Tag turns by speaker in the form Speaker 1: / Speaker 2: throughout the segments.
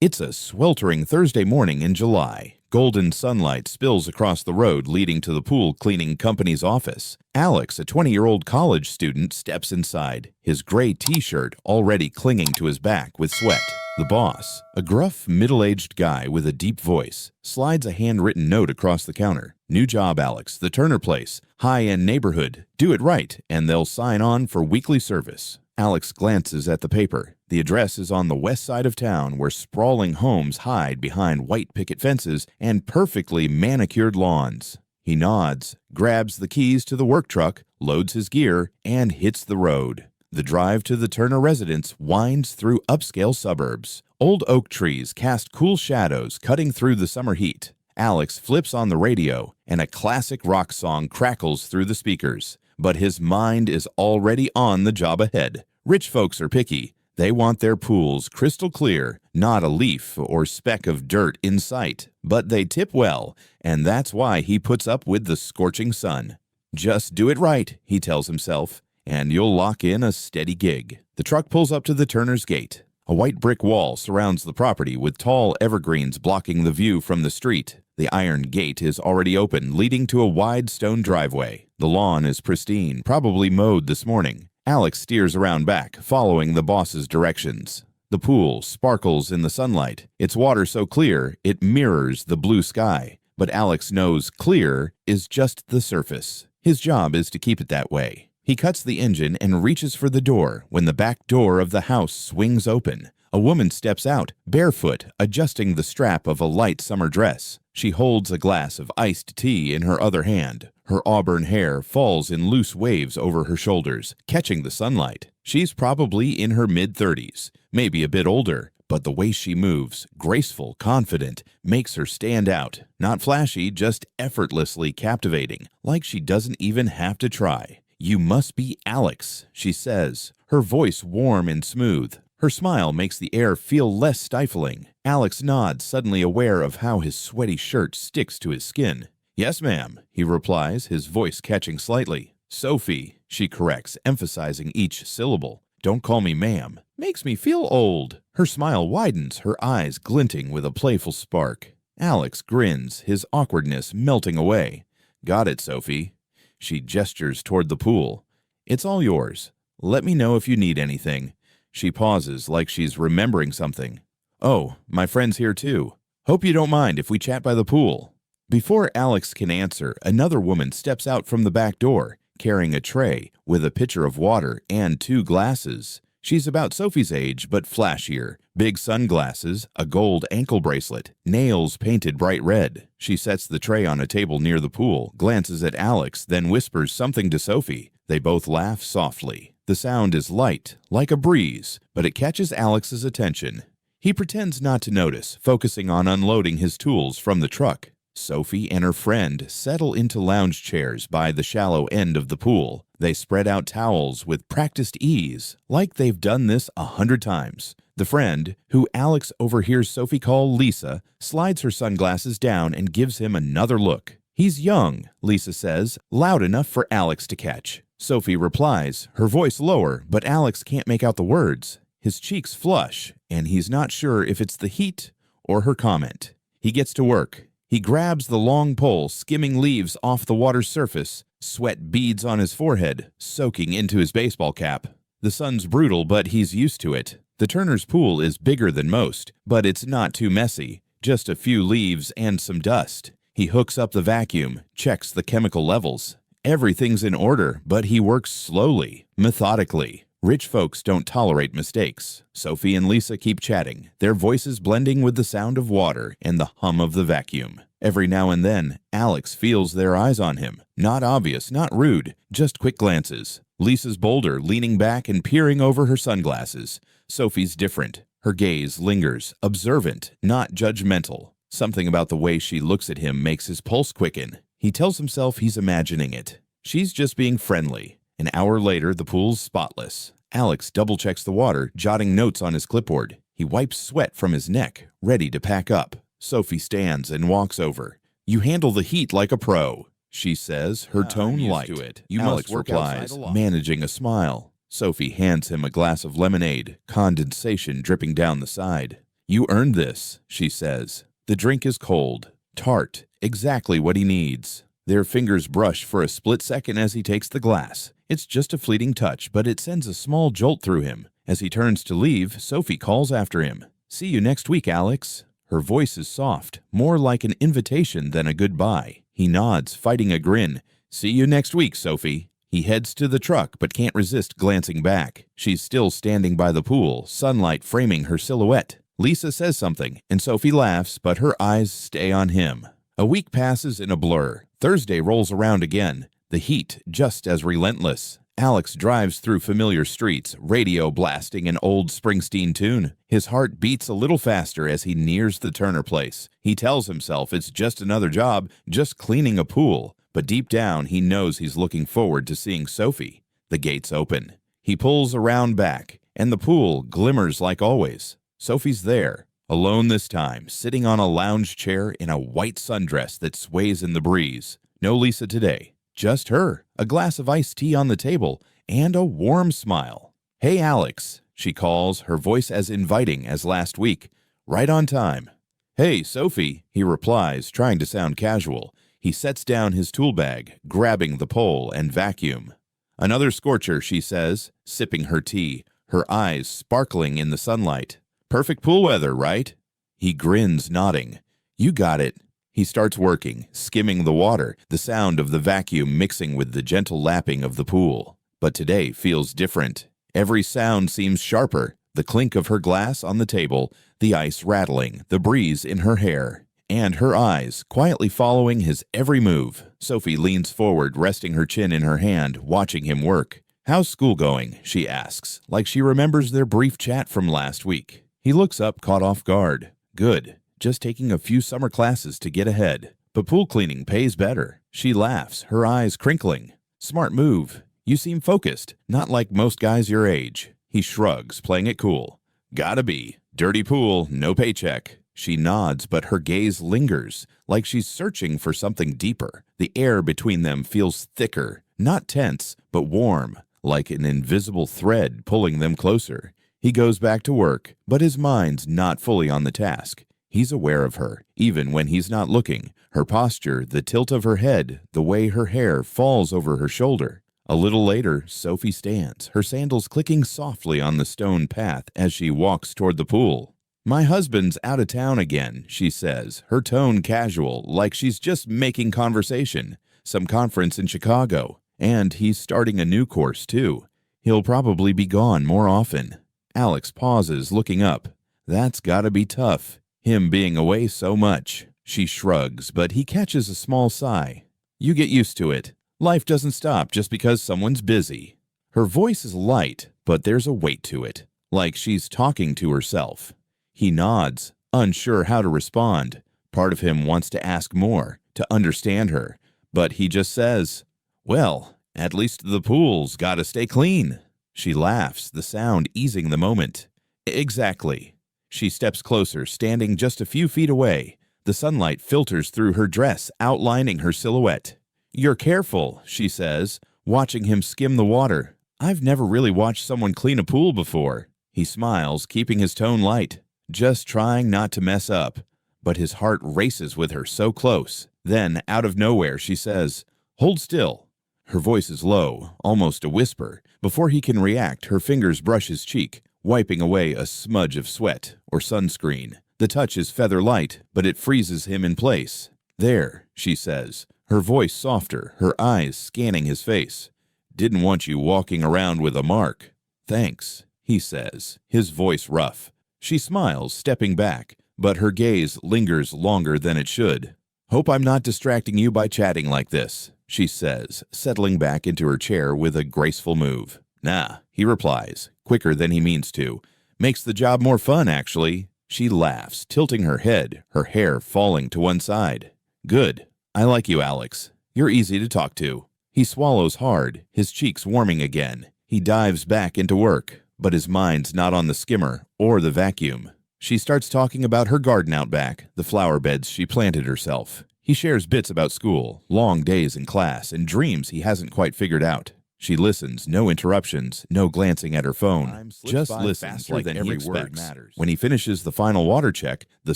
Speaker 1: It's a sweltering Thursday morning in July. Golden sunlight spills across the road leading to the pool cleaning company's office. Alex, a 20-year-old college student, steps inside, his gray t-shirt already clinging to his back with sweat. The boss, a gruff, middle-aged guy with a deep voice, slides a handwritten note across the counter. "New job, Alex. The Turner Place. High-end neighborhood. Do it right, and they'll sign on for weekly service." Alex glances at the paper. The address is on the west side of town, where sprawling homes hide behind white picket fences and perfectly manicured lawns. He nods, grabs the keys to the work truck, loads his gear, and hits the road. The drive to the Turner residence winds through upscale suburbs. Old oak trees cast cool shadows cutting through the summer heat. Alex flips on the radio, and a classic rock song crackles through the speakers. But his mind is already on the job ahead. Rich folks are picky. They want their pools crystal clear, not a leaf or speck of dirt in sight. But they tip well, and that's why he puts up with the scorching sun. "Just do it right," he tells himself, "and you'll lock in a steady gig." The truck pulls up to the Turner's gate. A white brick wall surrounds the property with tall evergreens blocking the view from the street. The iron gate is already open, leading to a wide stone driveway. The lawn is pristine, probably mowed this morning. Alex steers around back, following the boss's directions. The pool sparkles in the sunlight, its water so clear it mirrors the blue sky. But Alex knows clear is just the surface. His job is to keep it that way. He cuts the engine and reaches for the door when the back door of the house swings open. A woman steps out, barefoot, adjusting the strap of a light summer dress. She holds a glass of iced tea in her other hand. Her auburn hair falls in loose waves over her shoulders, catching the sunlight. She's probably in her mid-30s, maybe a bit older, but the way she moves, graceful, confident, makes her stand out. Not flashy, just effortlessly captivating, like she doesn't even have to try. "You must be Alex," she says, her voice warm and smooth. Her smile makes the air feel less stifling. Alex nods, suddenly aware of how his sweaty shirt sticks to his skin. "Yes, ma'am," he replies, his voice catching slightly. "Sophie," she corrects, emphasizing each syllable. "Don't call me ma'am. Makes me feel old." Her smile widens, her eyes glinting with a playful spark. Alex grins, his awkwardness melting away. "Got it, Sophie." She gestures toward the pool. "It's all yours. Let me know if you need anything." She pauses like she's remembering something. "Oh, my friend's here too. Hope you don't mind if we chat by the pool." Before Alex can answer, another woman steps out from the back door, carrying a tray with a pitcher of water and 2 glasses. She's about Sophie's age, but flashier. Big sunglasses, a gold ankle bracelet, nails painted bright red. She sets the tray on a table near the pool, glances at Alex, then whispers something to Sophie. They both laugh softly. The sound is light, like a breeze, but it catches Alex's attention. He pretends not to notice, focusing on unloading his tools from the truck. Sophie and her friend settle into lounge chairs by the shallow end of the pool. They spread out towels with practiced ease, like they've done this 100 times. The friend, who Alex overhears Sophie call Lisa, slides her sunglasses down and gives him another look. "He's young," Lisa says, loud enough for Alex to catch. Sophie replies, her voice lower, but Alex can't make out the words. His cheeks flush, and he's not sure if it's the heat or her comment. He gets to work. He grabs the long pole, skimming leaves off the water's surface. Sweat beads on his forehead, soaking into his baseball cap. The sun's brutal, but he's used to it. The Turner's pool is bigger than most, but it's not too messy. Just a few leaves and some dust. He hooks up the vacuum, checks the chemical levels. Everything's in order, but he works slowly, methodically. Rich folks don't tolerate mistakes. Sophie and Lisa keep chatting, their voices blending with the sound of water and the hum of the vacuum. Every now and then, Alex feels their eyes on him. Not obvious, not rude, just quick glances. Lisa's bolder, leaning back and peering over her sunglasses. Sophie's different. Her gaze lingers, observant, not judgmental. Something about the way she looks at him makes his pulse quicken. He tells himself he's imagining it. She's just being friendly. An hour later, the pool's spotless. Alex double-checks the water, jotting notes on his clipboard. He wipes sweat from his neck, ready to pack up. Sophie stands and walks over. "You handle the heat like a pro," she says, her tone light. Alex replies, managing a smile. Sophie hands him a glass of lemonade, condensation dripping down the side. You earned this, she says. The drink is cold, tart, exactly what he needs. Their fingers brush for a split second as he takes the glass. It's just a fleeting touch, but it sends a small jolt through him. As he turns to leave, Sophie calls after him. See you next week, Alex. Her voice is soft, more like an invitation than a goodbye. He nods, fighting a grin. See you next week, Sophie. He heads to the truck, but can't resist glancing back. She's still standing by the pool, sunlight framing her silhouette. Lisa says something, and Sophie laughs, but her eyes stay on him. A week passes in a blur. Thursday rolls around again, the heat just as relentless. Alex drives through familiar streets, radio blasting an old Springsteen tune. His heart beats a little faster as he nears the Turner place. He tells himself it's just another job, just cleaning a pool. But deep down, he knows he's looking forward to seeing Sophie. The gates open. He pulls around back, and the pool glimmers like always. Sophie's there, alone this time, sitting on a lounge chair in a white sundress that sways in the breeze. No Lisa today, just her, a glass of iced tea on the table, and a warm smile. Hey, Alex, she calls, her voice as inviting as last week. Right on time. Hey, Sophie, he replies, trying to sound casual. He sets down his tool bag, grabbing the pole and vacuum. Another scorcher, she says, sipping her tea, her eyes sparkling in the sunlight. Perfect pool weather, right? He grins, nodding. You got it. He starts working, skimming the water, the sound of the vacuum mixing with the gentle lapping of the pool. But today feels different. Every sound seems sharper. The clink of her glass on the table, the ice rattling, the breeze in her hair, and her eyes quietly following his every move. Sophie leans forward, resting her chin in her hand, watching him work. How's school going? She asks, like she remembers their brief chat from last week. He looks up, caught off guard. Good. Just taking a few summer classes to get ahead. But pool cleaning pays better. She laughs, her eyes crinkling. Smart move. You seem focused, not like most guys your age. He shrugs, playing it cool. Gotta be. Dirty pool, no paycheck. She nods, but her gaze lingers, like she's searching for something deeper. The air between them feels thicker, not tense, but warm, like an invisible thread pulling them closer. He goes back to work, but his mind's not fully on the task. He's aware of her, even when he's not looking. Her posture, the tilt of her head, the way her hair falls over her shoulder. A little later, Sophie stands, her sandals clicking softly on the stone path as she walks toward the pool. My husband's out of town again, she says, her tone casual, like she's just making conversation. Some conference in Chicago. And he's starting a new course, too. He'll probably be gone more often. Alex pauses, looking up. That's gotta be tough, him being away so much. She shrugs, but he catches a small sigh. You get used to it. Life doesn't stop just because someone's busy. Her voice is light, but there's a weight to it, like she's talking to herself. He nods, unsure how to respond. Part of him wants to ask more, to understand her, but he just says, well, at least the pool's gotta stay clean. She laughs, the sound easing the moment. Exactly. She steps closer, standing just a few feet away. The sunlight filters through her dress, outlining her silhouette. You're careful, she says, watching him skim the water. I've never really watched someone clean a pool before. He smiles, keeping his tone light, just trying not to mess up. But his heart races with her so close. Then, out of nowhere, she says, hold still. Her voice is low, almost a whisper. Before he can react, her fingers brush his cheek, wiping away a smudge of sweat or sunscreen. The touch is feather light, but it freezes him in place. There, she says, her voice softer, her eyes scanning his face. Didn't want you walking around with a mark. Thanks, he says, his voice rough. She smiles, stepping back, but her gaze lingers longer than it should. Hope I'm not distracting you by chatting like this, she says, settling back into her chair with a graceful move. Nah, he replies, quicker than he means to. Makes the job more fun, actually. She laughs, tilting her head, her hair falling to one side. Good. I like you, Alex. You're easy to talk to. He swallows hard, his cheeks warming again. He dives back into work, but his mind's not on the skimmer or the vacuum. She starts talking about her garden out back, the flower beds she planted herself. He shares bits about school, long days in class, and dreams he hasn't quite figured out. She listens, no interruptions, no glancing at her phone. Just listens like every word matters. When he finishes the final water check, the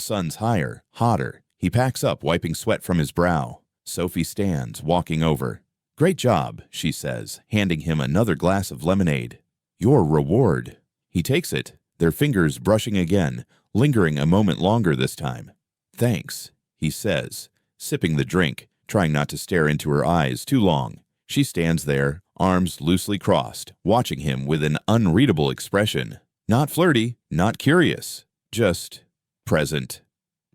Speaker 1: sun's higher, hotter. He packs up, wiping sweat from his brow. Sophie stands, walking over. "Great job," she says, handing him another glass of lemonade. "Your reward." He takes it, their fingers brushing again, lingering a moment longer this time. "Thanks," he says, sipping the drink, trying not to stare into her eyes too long. She stands there, arms loosely crossed, watching him with an unreadable expression. Not flirty, not curious, just present.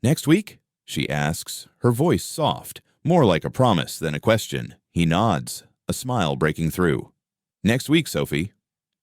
Speaker 1: "Next week?" she asks, her voice soft, more like a promise than a question. He nods, a smile breaking through. "Next week, Sophie."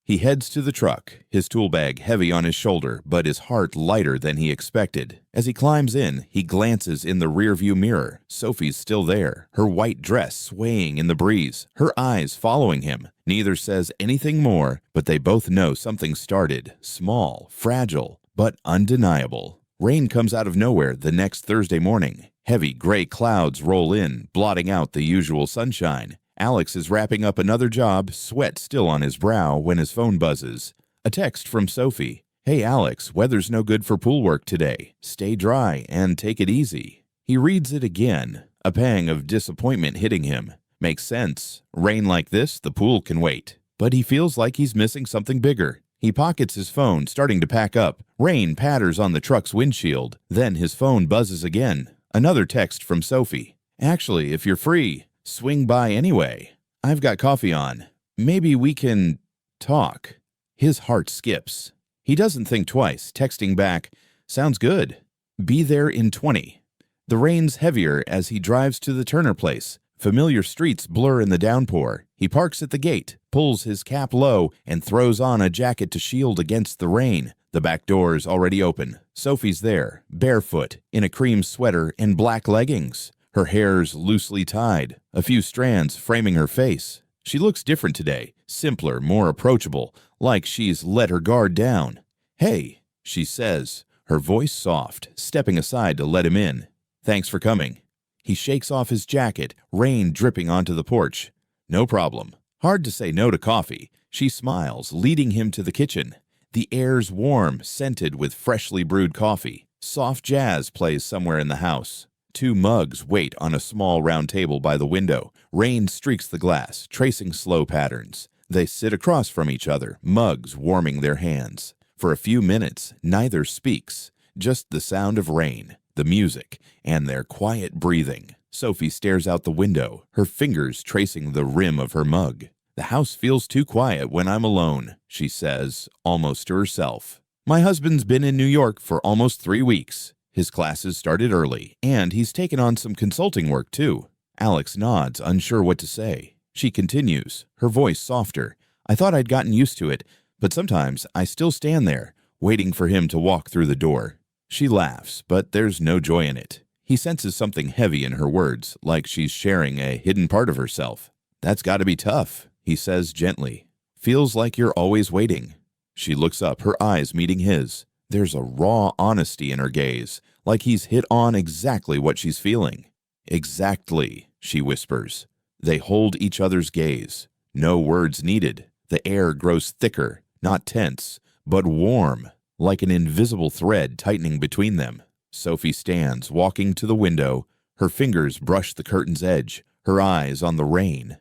Speaker 1: He heads to the truck, his tool bag heavy on his shoulder, but his heart lighter than he expected. As he climbs in, he glances in the rearview mirror. Sophie's still there, her white dress swaying in the breeze, her eyes following him. Neither says anything more, but they both know something started, small, fragile, but undeniable. Rain comes out of nowhere the next Thursday morning. Heavy gray clouds roll in, blotting out the usual sunshine. Alex is wrapping up another job, sweat still on his brow, when his phone buzzes. A text from Sophie. "Hey Alex, weather's no good for pool work today. Stay dry and take it easy." He reads it again, a pang of disappointment hitting him. Makes sense. Rain like this, the pool can wait. But he feels like he's missing something bigger. He pockets his phone, starting to pack up. Rain patters on the truck's windshield. Then his phone buzzes again. Another text from Sophie. "Actually, if you're free, swing by anyway. I've got coffee on. Maybe we can talk." His heart skips. He doesn't think twice, texting back, "Sounds good. Be there in 20. The rain's heavier as he drives to the Turner place. Familiar streets blur in the downpour. He parks at the gate, pulls his cap low, and throws on a jacket to shield against the rain. The back door's already open. Sophie's there, barefoot, in a cream sweater and black leggings. Her hair's loosely tied, a few strands framing her face. She looks different today, simpler, more approachable, like she's let her guard down. "Hey," she says, her voice soft, stepping aside to let him in. "Thanks for coming." He shakes off his jacket, rain dripping onto the porch. "No problem." Hard to say no to coffee. She smiles, leading him to the kitchen. The air's warm, scented with freshly brewed coffee. Soft jazz plays somewhere in the house. 2 mugs wait on a small round table by the window. Rain streaks the glass, tracing slow patterns. They sit across from each other, mugs warming their hands. For a few minutes, neither speaks, just the sound of rain, the music, and their quiet breathing. Sophie stares out the window, her fingers tracing the rim of her mug. "The house feels too quiet when I'm alone," she says, almost to herself. "My husband's been in New York for almost 3 weeks. His classes started early, and he's taken on some consulting work, too." Alex nods, unsure what to say. She continues, her voice softer. "I thought I'd gotten used to it, but sometimes I still stand there, waiting for him to walk through the door." She laughs, but there's no joy in it. He senses something heavy in her words, like she's sharing a hidden part of herself. "That's got to be tough," he says gently. "Feels like you're always waiting." She looks up, her eyes meeting his. There's a raw honesty in her gaze, like he's hit on exactly what she's feeling. "Exactly," she whispers. They hold each other's gaze. No words needed. The air grows thicker, not tense, but warm, like an invisible thread tightening between them. Sophie stands, walking to the window. Her fingers brush the curtain's edge, her eyes on the rain.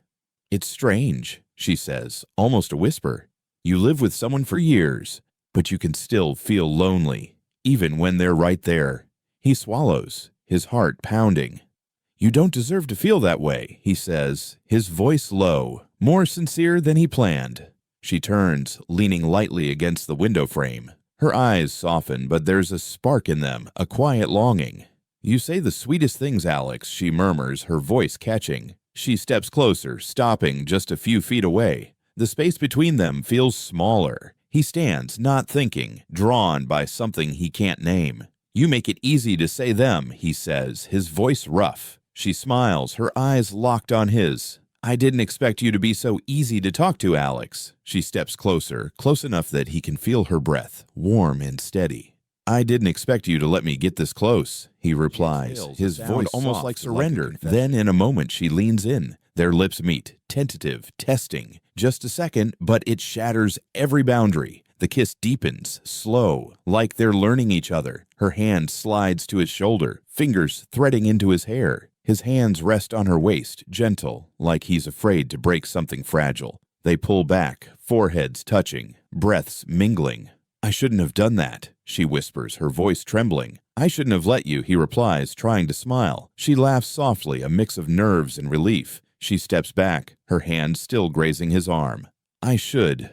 Speaker 1: "It's strange," she says, almost a whisper. "You live with someone for years, but you can still feel lonely, even when they're right there." He swallows, his heart pounding. "You don't deserve to feel that way," he says, his voice low, more sincere than he planned. She turns, leaning lightly against the window frame. Her eyes soften, but there's a spark in them, a quiet longing. "You say the sweetest things, Alex," she murmurs, her voice catching. She steps closer, stopping just a few feet away. The space between them feels smaller. He stands, not thinking, drawn by something he can't name. "You make it easy to say them," he says, his voice rough. She smiles, her eyes locked on his. "I didn't expect you to be so easy to talk to, Alex." She steps closer, close enough that he can feel her breath, warm and steady. "I didn't expect you to let me get this close," he replies, his voice almost like surrender. Then in a moment she leans in. Their lips meet, tentative, testing. Just a second, but it shatters every boundary. The kiss deepens, slow, like they're learning each other. Her hand slides to his shoulder, fingers threading into his hair. His hands rest on her waist, gentle, like he's afraid to break something fragile. They pull back, foreheads touching, breaths mingling. "I shouldn't have done that," she whispers, her voice trembling. "I shouldn't have let you," he replies, trying to smile. She laughs softly, a mix of nerves and relief. She steps back, her hand still grazing his arm. "I should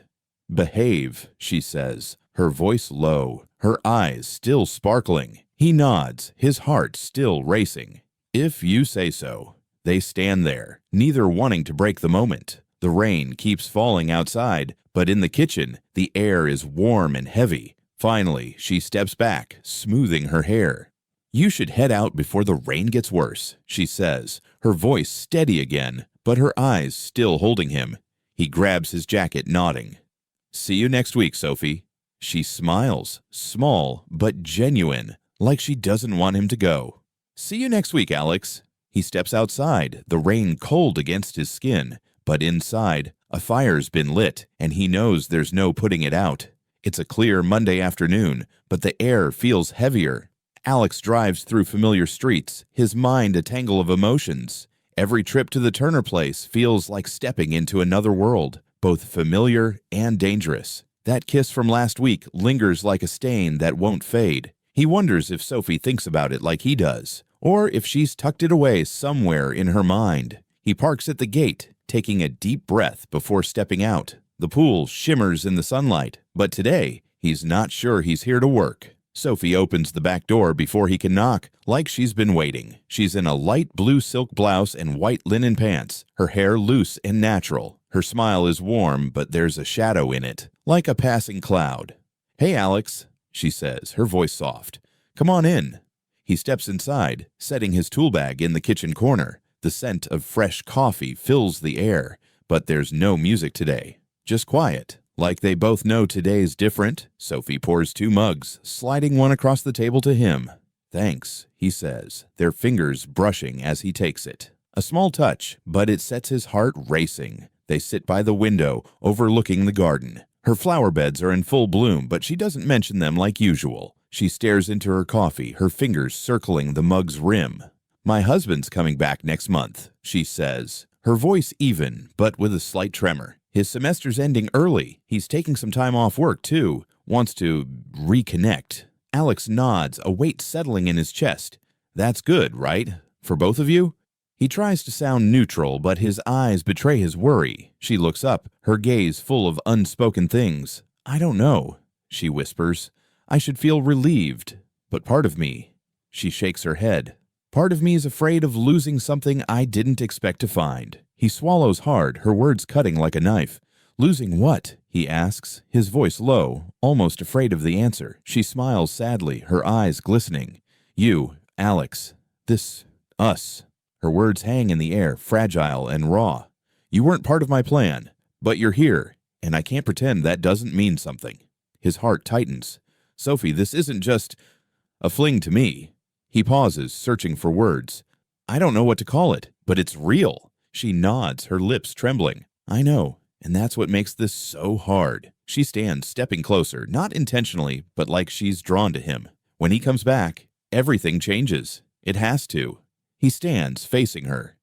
Speaker 1: behave," she says, her voice low, her eyes still sparkling. He nods, his heart still racing. "If you say so." They stand there, neither wanting to break the moment. The rain keeps falling outside, but in the kitchen, the air is warm and heavy. Finally, she steps back, smoothing her hair. "You should head out before the rain gets worse," she says, her voice steady again, but her eyes still holding him. He grabs his jacket, nodding. "See you next week, Sophie." She smiles, small but genuine, like she doesn't want him to go. "See you next week, Alex." He steps outside, the rain cold against his skin, but inside, a fire's been lit, and he knows there's no putting it out. It's a clear Monday afternoon, but the air feels heavier. Alex drives through familiar streets, his mind a tangle of emotions. Every trip to the Turner place feels like stepping into another world, both familiar and dangerous. That kiss from last week lingers like a stain that won't fade. He wonders if Sophie thinks about it like he does, or if she's tucked it away somewhere in her mind. He parks at the gate, taking a deep breath before stepping out. The pool shimmers in the sunlight, but today, he's not sure he's here to work. Sophie opens the back door before he can knock, like she's been waiting. She's in a light blue silk blouse and white linen pants, her hair loose and natural. Her smile is warm, but there's a shadow in it, like a passing cloud. "Hey, Alex," she says, her voice soft. "Come on in." He steps inside, setting his tool bag in the kitchen corner. The scent of fresh coffee fills the air, but there's no music today. Just quiet. Like they both know today's different, Sophie pours 2 mugs, sliding one across the table to him. "Thanks," he says, their fingers brushing as he takes it. A small touch, but it sets his heart racing. They sit by the window, overlooking the garden. Her flower beds are in full bloom, but she doesn't mention them like usual. She stares into her coffee, her fingers circling the mug's rim. "My husband's coming back next month," she says, her voice even, but with a slight tremor. "His semester's ending early. He's taking some time off work, too. Wants to reconnect." Alex nods, a weight settling in his chest. "That's good, right? For both of you?" He tries to sound neutral, but his eyes betray his worry. She looks up, her gaze full of unspoken things. "I don't know," she whispers. "I should feel relieved, but part of me..." She shakes her head. "Part of me is afraid of losing something I didn't expect to find." He swallows hard, her words cutting like a knife. "Losing what?" he asks, his voice low, almost afraid of the answer. She smiles sadly, her eyes glistening. "You, Alex. Us." Her words hang in the air, fragile and raw. "You weren't part of my plan, but you're here, and I can't pretend that doesn't mean something." His heart tightens. "Sophie, this isn't just a fling to me." He pauses, searching for words. "I don't know what to call it, but it's real." She nods, her lips trembling. "I know, and that's what makes this so hard." She stands, stepping closer, not intentionally, but like she's drawn to him. When he comes back, everything changes. It has to. He stands, facing her.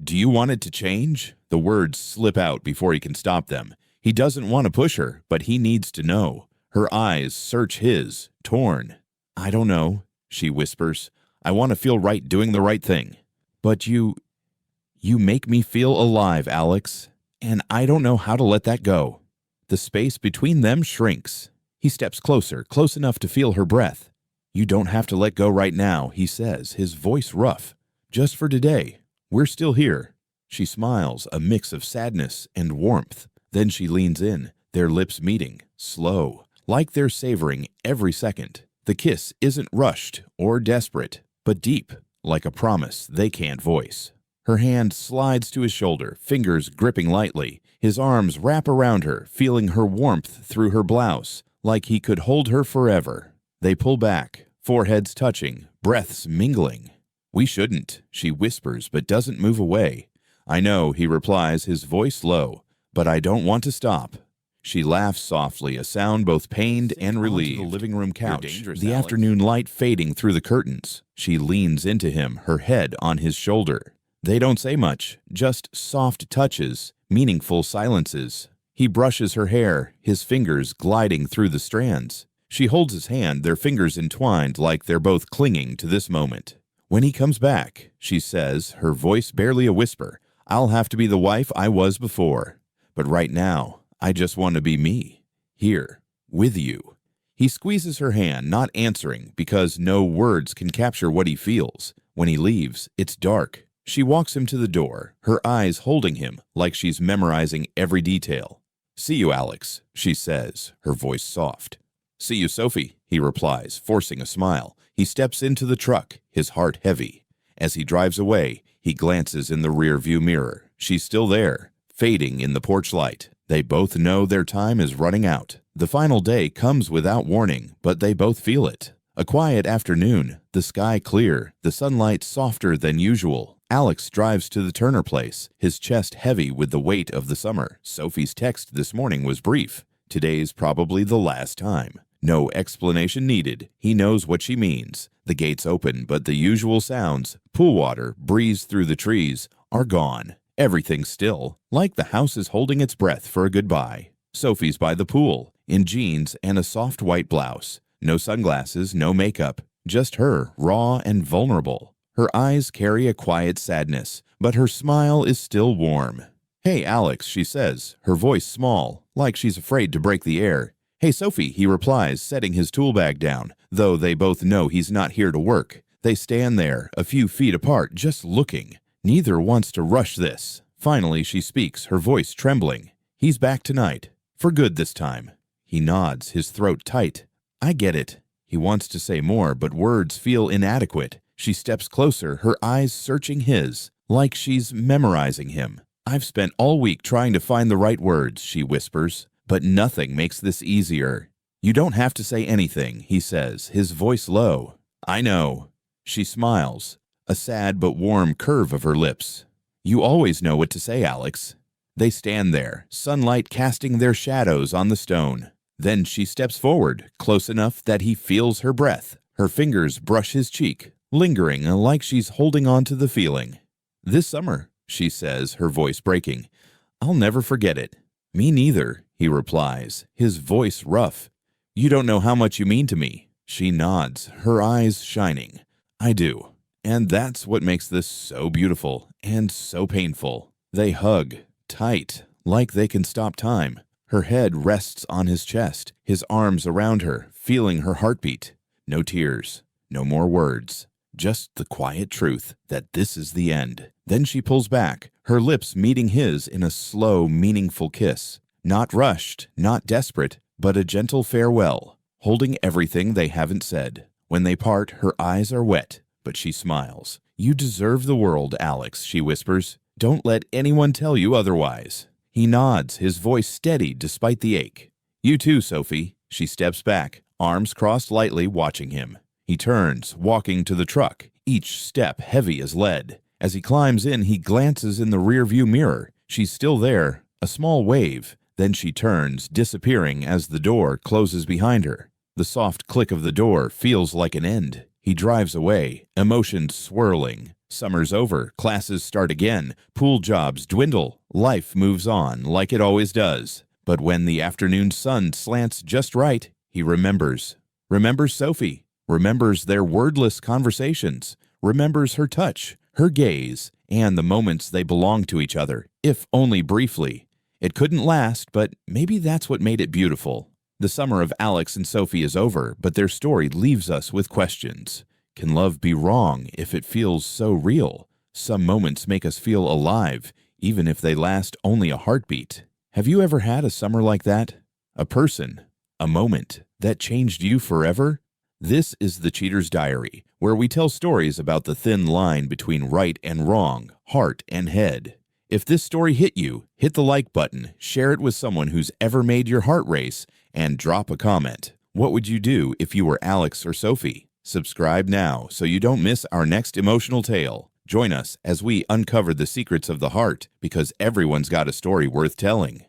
Speaker 1: "Do you want it to change?" The words slip out before he can stop them. He doesn't want to push her, but he needs to know. Her eyes search his, torn. "I don't know," she whispers. "I want to feel right doing the right thing." "But you make me feel alive, Alex, and I don't know how to let that go." The space between them shrinks. He steps closer, close enough to feel her breath. "You don't have to let go right now," he says, his voice rough. "Just for today. We're still here." She smiles, a mix of sadness and warmth. Then she leans in, their lips meeting, slow, like they're savoring every second. The kiss isn't rushed or desperate, but deep, like a promise they can't voice. Her hand slides to his shoulder, fingers gripping lightly. His arms wrap around her, feeling her warmth through her blouse, like he could hold her forever. They pull back, foreheads touching, breaths mingling. "We shouldn't," she whispers, but doesn't move away. "I know," he replies, his voice low, but I don't want to stop." She laughs softly, a sound both pained and relieved. The living room couch, the afternoon light fading through the curtains. She leans into him, her head on his shoulder. They don't say much, just soft touches, meaningful silences. He brushes her hair, his fingers gliding through the strands. She holds his hand, their fingers entwined like they're both clinging to this moment. "When he comes back," she says, her voice barely a whisper, "I'll have to be the wife I was before. But right now, I just want to be me, here, with you." He squeezes her hand, not answering, because no words can capture what he feels. When he leaves, it's dark. She walks him to the door, her eyes holding him like she's memorizing every detail. "See you, Alex," she says, her voice soft. "See you, Sophie," he replies, forcing a smile. He steps into the truck, his heart heavy. As he drives away, he glances in the rearview mirror. She's still there, fading in the porch light. They both know their time is running out. The final day comes without warning, but they both feel it. A quiet afternoon, the sky clear, the sunlight softer than usual. Alex drives to the Turner place, his chest heavy with the weight of the summer. Sophie's text this morning was brief. Today's probably the last time. No explanation needed. He knows what she means. The gates open, but the usual sounds, pool water, breeze through the trees, are gone. Everything's still, like the house is holding its breath for a goodbye. Sophie's by the pool, in jeans and a soft white blouse. No sunglasses, no makeup. Just her, raw and vulnerable. Her eyes carry a quiet sadness, but her smile is still warm. "Hey, Alex," she says, her voice small, like she's afraid to break the air. "Hey, Sophie," he replies, setting his tool bag down, though they both know he's not here to work. They stand there, a few feet apart, just looking. Neither wants to rush this. Finally, she speaks, her voice trembling. "He's back tonight. For good this time." He nods, his throat tight. "I get it." He wants to say more, but words feel inadequate. She steps closer, her eyes searching his, like she's memorizing him. "I've spent all week trying to find the right words," she whispers. "But nothing makes this easier." "You don't have to say anything," he says, his voice low. "I know." She smiles, a sad but warm curve of her lips. "You always know what to say, Alex." They stand there, sunlight casting their shadows on the stone. Then she steps forward, close enough that he feels her breath. Her fingers brush his cheek, lingering like she's holding on to the feeling. "This summer," she says, her voice breaking. "I'll never forget it." "Me neither," he replies, his voice rough. "You don't know how much you mean to me." She nods, her eyes shining. "I do. And that's what makes this so beautiful and so painful." They hug, tight, like they can stop time. Her head rests on his chest, his arms around her, feeling her heartbeat. No tears, no more words, just the quiet truth that this is the end. Then she pulls back, her lips meeting his in a slow, meaningful kiss. Not rushed, not desperate, but a gentle farewell, holding everything they haven't said. When they part, her eyes are wet, but she smiles. "You deserve the world, Alex," she whispers. "Don't let anyone tell you otherwise." He nods, his voice steady despite the ache. "You too, Sophie." She steps back, arms crossed lightly, watching him. He turns, walking to the truck, each step heavy as lead. As he climbs in, he glances in the rearview mirror. She's still there, a small wave. Then she turns, disappearing as the door closes behind her. The soft click of the door feels like an end. He drives away, emotions swirling. Summer's over, classes start again, pool jobs dwindle, life moves on like it always does. But when the afternoon sun slants just right, he remembers. Remembers Sophie, remembers their wordless conversations, remembers her touch, her gaze, and the moments they belonged to each other, if only briefly. It couldn't last, but maybe that's what made it beautiful. The summer of Alex and Sophie is over, but their story leaves us with questions. Can love be wrong if it feels so real? Some moments make us feel alive, even if they last only a heartbeat. Have you ever had a summer like that? A person, a moment that changed you forever? This is The Cheater's Diary, where we tell stories about the thin line between right and wrong, heart and head. If this story hit you, hit the like button, share it with someone who's ever made your heart race, and drop a comment. What would you do if you were Alex or Sophie? Subscribe now so you don't miss our next emotional tale. Join us as we uncover the secrets of the heart, because everyone's got a story worth telling.